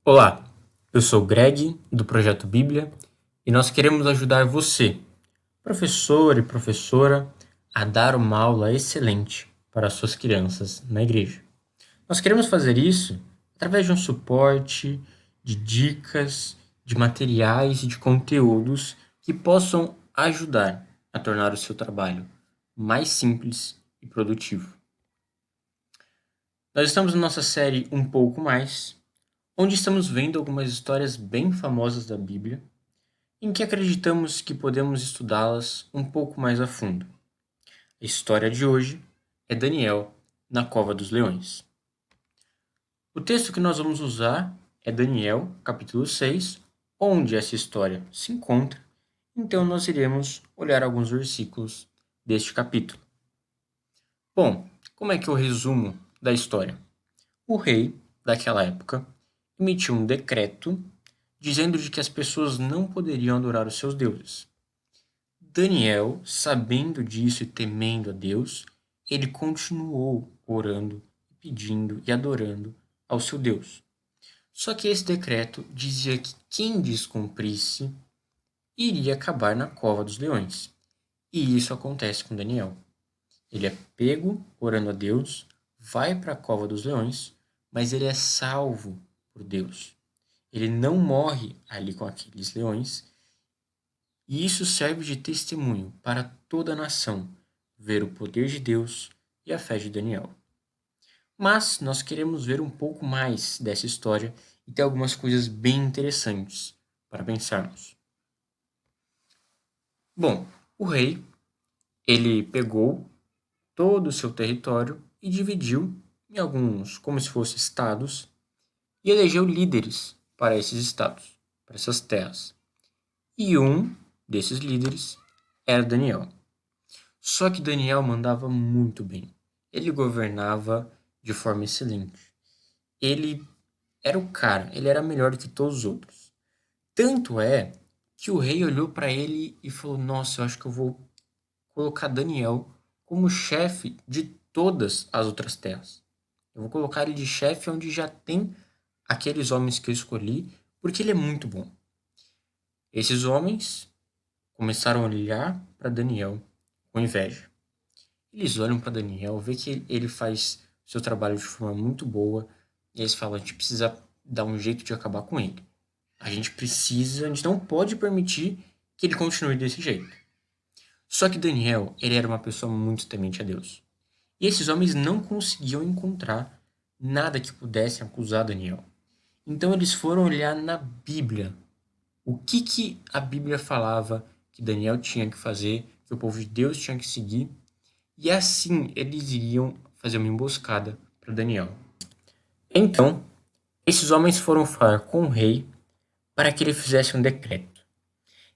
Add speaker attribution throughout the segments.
Speaker 1: Olá, eu sou o Greg, do Projeto Bíblia, e nós queremos ajudar você, professor e professora, a dar uma aula excelente para as suas crianças na igreja. Nós queremos fazer isso através de um suporte, de dicas, de materiais e de conteúdos que possam ajudar a tornar o seu trabalho mais simples e produtivo. Nós estamos na nossa série Um Pouco Mais, onde estamos vendo algumas histórias bem famosas da Bíblia, em que acreditamos que podemos estudá-las um pouco mais a fundo. A história de hoje é Daniel na Cova dos Leões. O texto que nós vamos usar é Daniel, capítulo 6, onde essa história se encontra, então nós iremos olhar alguns versículos deste capítulo. Bom, como é que é o resumo da história? O rei daquela época emitiu um decreto dizendo de que as pessoas não poderiam adorar os seus deuses. Daniel, sabendo disso e temendo a Deus, ele continuou orando, pedindo e adorando ao seu Deus. Só que esse decreto dizia que quem descumprisse iria acabar na cova dos leões. E isso acontece com Daniel. Ele é pego orando a Deus, vai para a cova dos leões, mas ele é salvo por Deus. Ele não morre ali com aqueles leões, e isso serve de testemunho para toda a nação ver o poder de Deus e a fé de Daniel. Mas nós queremos ver um pouco mais dessa história e ter algumas coisas bem interessantes para pensarmos. Bom, o rei, ele pegou todo o seu território e dividiu em alguns, como se fossem estados, e elegeu líderes para esses estados, para essas terras. E um desses líderes era Daniel. Só que Daniel mandava muito bem. Ele governava de forma excelente. Ele era o cara, ele era melhor do que todos os outros. Tanto é que o rei olhou para ele e falou: Nossa, eu acho que eu vou colocar Daniel como chefe de todas as outras terras. Eu vou colocar ele de chefe onde já tem aqueles homens que eu escolhi, porque ele é muito bom. Esses homens começaram a olhar para Daniel com inveja. Eles olham para Daniel, vê que ele faz o seu trabalho de forma muito boa, e eles falam: a gente precisa dar um jeito de acabar com ele. A gente não pode permitir que ele continue desse jeito. Só que Daniel, ele era uma pessoa muito temente a Deus. E esses homens não conseguiam encontrar nada que pudessem acusar Daniel. Então eles foram olhar na Bíblia. O que a Bíblia falava que Daniel tinha que fazer, que o povo de Deus tinha que seguir, e assim eles iriam fazer uma emboscada para Daniel. Então, esses homens foram falar com o rei para que ele fizesse um decreto.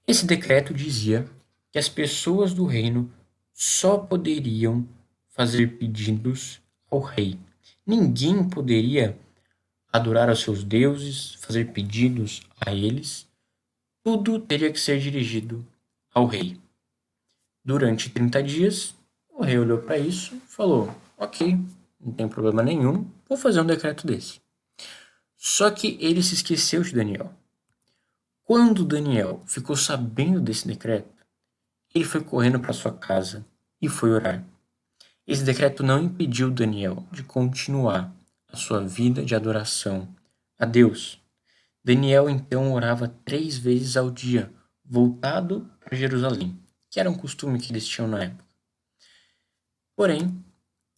Speaker 1: Esse decreto dizia que as pessoas do reino só poderiam fazer pedidos ao rei. Ninguém poderia adorar aos seus deuses, fazer pedidos a eles. Tudo teria que ser dirigido ao rei. Durante 30 dias, o rei olhou para isso e falou: Ok, não tem problema nenhum, vou fazer um decreto desse. Só que ele se esqueceu de Daniel. Quando Daniel ficou sabendo desse decreto, ele foi correndo para sua casa e foi orar. Esse decreto não impediu Daniel de continuar a sua vida de adoração a Deus. Daniel então orava 3 vezes ao dia, voltado para Jerusalém, que era um costume que eles tinham na época. Porém,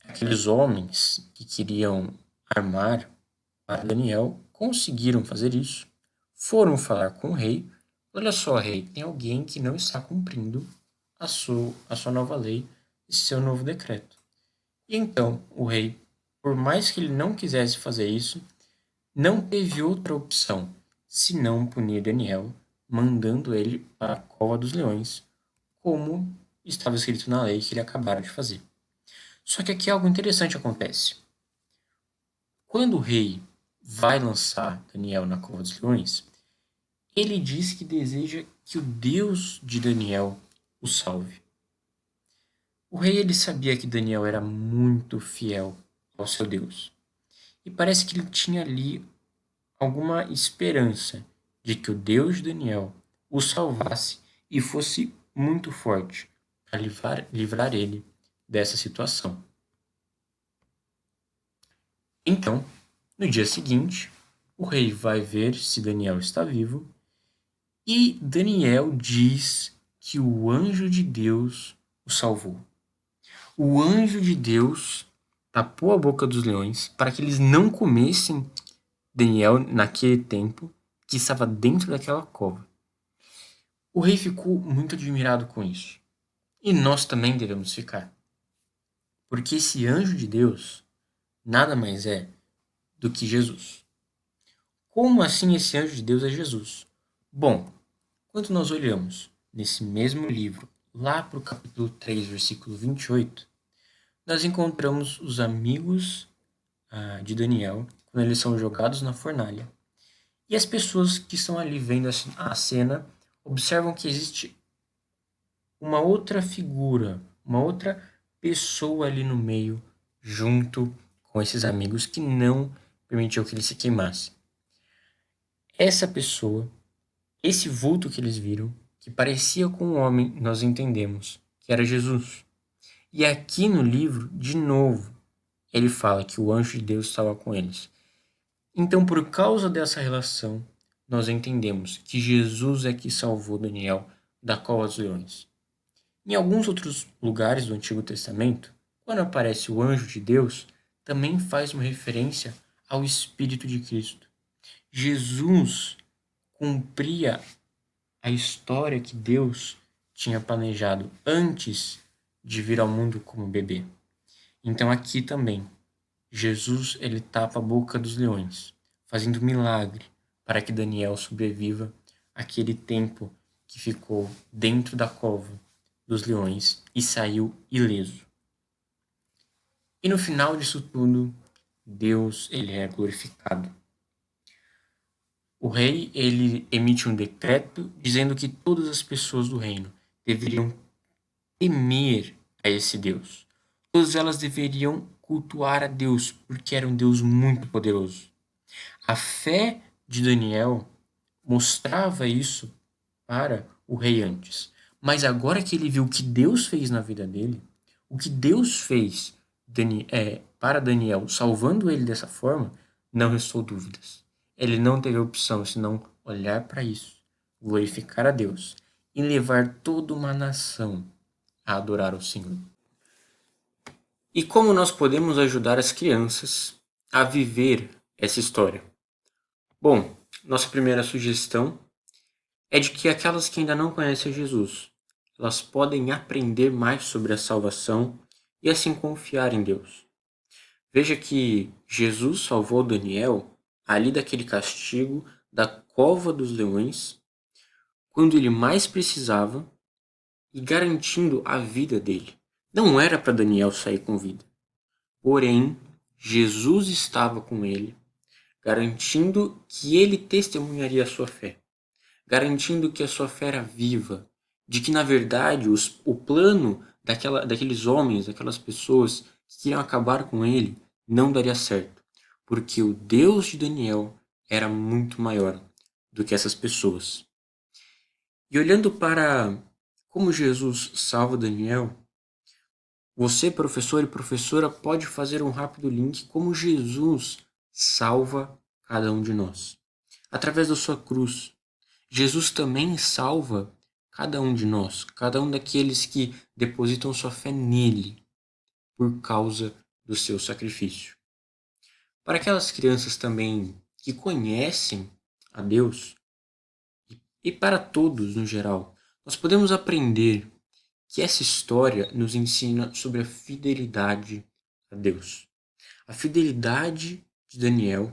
Speaker 1: aqueles homens que queriam armar para Daniel conseguiram fazer isso, foram falar com o rei. Olha só, rei, tem alguém que não está cumprindo a sua nova lei e seu novo decreto. E então o rei, por mais que ele não quisesse fazer isso, não teve outra opção senão punir Daniel, mandando ele para a cova dos leões, como estava escrito na lei que ele acabara de fazer. Só que aqui algo interessante acontece. Quando o rei vai lançar Daniel na cova dos leões, ele diz que deseja que o Deus de Daniel o salve. O rei ele sabia que Daniel era muito fiel ao seu Deus. E parece que ele tinha ali alguma esperança de que o Deus de Daniel o salvasse e fosse muito forte para livrar ele dessa situação. Então, no dia seguinte, o rei vai ver se Daniel está vivo e Daniel diz que o anjo de Deus o salvou. O anjo de Deus tapou a boca dos leões para que eles não comessem Daniel naquele tempo que estava dentro daquela cova. O rei ficou muito admirado com isso. E nós também devemos ficar. Porque esse anjo de Deus nada mais é do que Jesus. Como assim esse anjo de Deus é Jesus? Bom, quando nós olhamos nesse mesmo livro, lá para o capítulo 3, versículo 28, nós encontramos os amigos de Daniel, quando eles são jogados na fornalha. E as pessoas que estão ali vendo a cena observam que existe uma outra figura, uma outra pessoa ali no meio, junto com esses amigos que não permitiu que ele se queimasse. Essa pessoa, esse vulto que eles viram, que parecia com um homem, nós entendemos que era Jesus. E aqui no livro, de novo, ele fala que o anjo de Deus estava com eles. Então, por causa dessa relação, nós entendemos que Jesus é que salvou Daniel da cova dos leões. Em alguns outros lugares do Antigo Testamento, quando aparece o anjo de Deus, também faz uma referência ao Espírito de Cristo. Jesus cumpria a história que Deus tinha planejado antes de vir ao mundo como bebê. Então aqui também, Jesus ele tapa a boca dos leões, fazendo milagre para que Daniel sobreviva aquele tempo que ficou dentro da cova dos leões e saiu ileso. E no final disso tudo, Deus ele é glorificado. O rei ele emite um decreto dizendo que todas as pessoas do reino deveriam temer a esse Deus. Todas elas deveriam cultuar a Deus, porque era um Deus muito poderoso. A fé de Daniel mostrava isso para o rei antes. Mas agora que ele viu o que Deus fez na vida dele, o que Deus fez para Daniel, salvando ele dessa forma, não restou dúvidas. Ele não teve opção senão olhar para isso, glorificar a Deus e levar toda uma nação a adorar o Senhor. E como nós podemos ajudar as crianças a viver essa história? Bom, nossa primeira sugestão é de que aquelas que ainda não conhecem Jesus, elas podem aprender mais sobre a salvação e assim confiar em Deus. Veja que Jesus salvou Daniel ali daquele castigo da cova dos leões, quando ele mais precisava e garantindo a vida dele. Não era para Daniel sair com vida. Porém, Jesus estava com ele, garantindo que ele testemunharia a sua fé, garantindo que a sua fé era viva, de que na verdade o plano daqueles homens, daquelas pessoas que queriam acabar com ele, não daria certo, porque o Deus de Daniel era muito maior do que essas pessoas. E olhando para como Jesus salva Daniel, você, professor e professora, pode fazer um rápido link como Jesus salva cada um de nós. Através da sua cruz, Jesus também salva cada um de nós, cada um daqueles que depositam sua fé nele por causa do seu sacrifício. Para aquelas crianças também que conhecem a Deus, e para todos no geral, nós podemos aprender que essa história nos ensina sobre a fidelidade a Deus. A fidelidade de Daniel,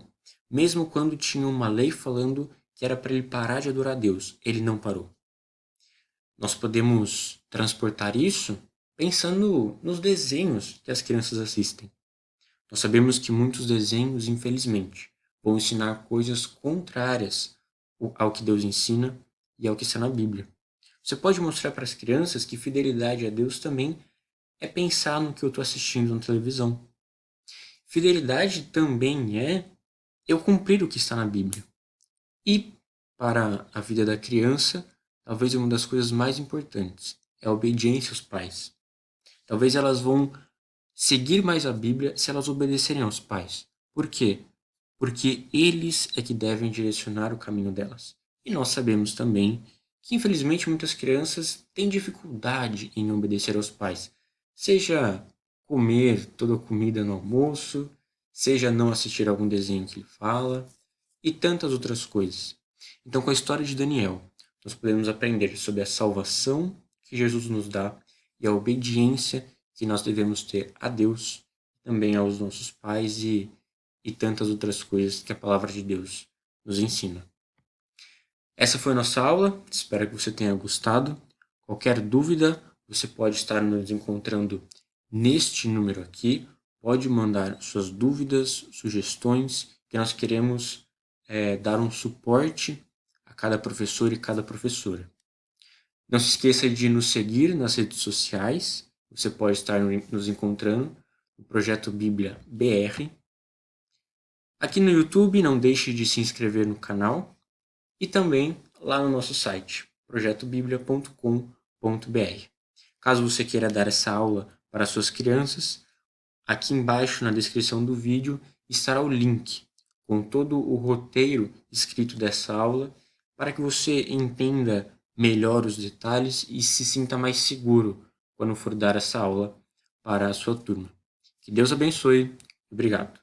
Speaker 1: mesmo quando tinha uma lei falando que era para ele parar de adorar a Deus, ele não parou. Nós podemos transportar isso pensando nos desenhos que as crianças assistem. Nós sabemos que muitos desenhos, infelizmente, vão ensinar coisas contrárias ao que Deus ensina e ao que está na Bíblia. Você pode mostrar para as crianças que fidelidade a Deus também é pensar no que eu estou assistindo na televisão. Fidelidade também é eu cumprir o que está na Bíblia. E para a vida da criança, talvez uma das coisas mais importantes é a obediência aos pais. Talvez elas vão seguir mais a Bíblia se elas obedecerem aos pais. Por quê? Porque eles é que devem direcionar o caminho delas. E nós sabemos também que, infelizmente, muitas crianças têm dificuldade em obedecer aos pais. Seja comer toda a comida no almoço, seja não assistir algum desenho que ele fala, e tantas outras coisas. Então, com a história de Daniel, nós podemos aprender sobre a salvação que Jesus nos dá e a obediência que nós devemos ter a Deus, também aos nossos pais e tantas outras coisas que a palavra de Deus nos ensina. Essa foi a nossa aula, espero que você tenha gostado. Qualquer dúvida, você pode estar nos encontrando neste número aqui. Pode mandar suas dúvidas, sugestões, que nós queremos dar um suporte a cada professor e cada professora. Não se esqueça de nos seguir nas redes sociais. Você pode estar nos encontrando no Projeto Bíblia BR. Aqui no YouTube, não deixe de se inscrever no canal e também lá no nosso site, projetobiblia.com.br. Caso você queira dar essa aula para suas crianças, aqui embaixo na descrição do vídeo estará o link com todo o roteiro escrito dessa aula para que você entenda melhor os detalhes e se sinta mais seguro quando for dar essa aula para a sua turma. Que Deus abençoe. Obrigado.